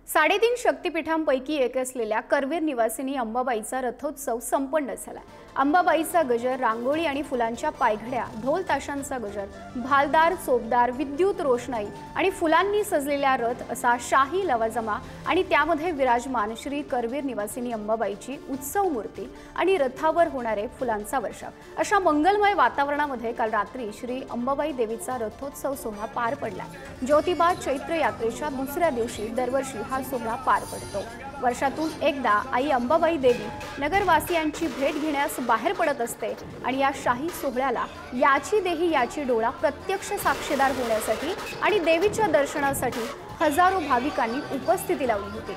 3.5 शक्तिपीठांपैकी एक असलेल्या करवीर निवासिनी अंबाबाईचा रथोत्सव संपन्न झाला। अंबाबाईचा गजर, रांगोळी आणि फुलांच्या पायघड्या, ढोल ताशांचा गजर, भालदार, चोपदार, विद्युत रोषणाई आणि फुलांनी सजलेला रथ असा शाही लवाजमा आणि त्यामध्ये विराजमान श्री करवीर निवासिनी अंबाबाईची उत्सव मूर्ती आणि रथावर होणारे फुलांचा वर्षाव अशा मंगलमय वातावरणामध्ये काल रात्री श्री अंबाबाई देवीचा रथोत्सव सोहळा पार पडला। ज्योतिबा चैत्र यात्रेच्या दुसऱ्या दिवशी दरवर्षी हा सोहळा पार पडतो। वर्षातून एकदा आई अंबाबाई देवी नगरवासियांची भेट घेण्यास बाहेर पडत असते आणि या शाही सोहळ्याला याची देही याची डोळा प्रत्यक्ष साक्षीदार होण्यासाठी आणि देवीच्या दर्शनासाठी हजारो भाविकांनी उपस्थिती लावली होती।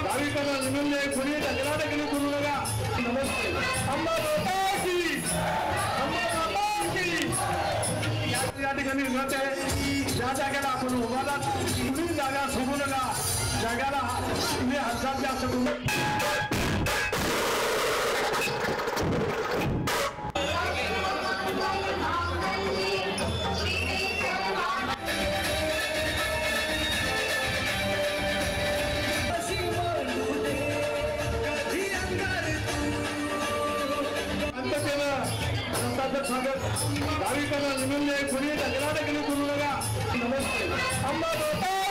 भाविकांना निमंत्रण आहे, कुणी टकराटकली करू नका। नमस्ते अंबाबाई या ठिकाणी विनंती आहे, ज्या जागेला आपण उभारला कुणी जागा सोडू नका, जागेला तुम्ही हातात जास्त करू भाविकांना निमंत्रण आहे, कुणी टकराटकली करू नका। नमस्ते अंबाबाई।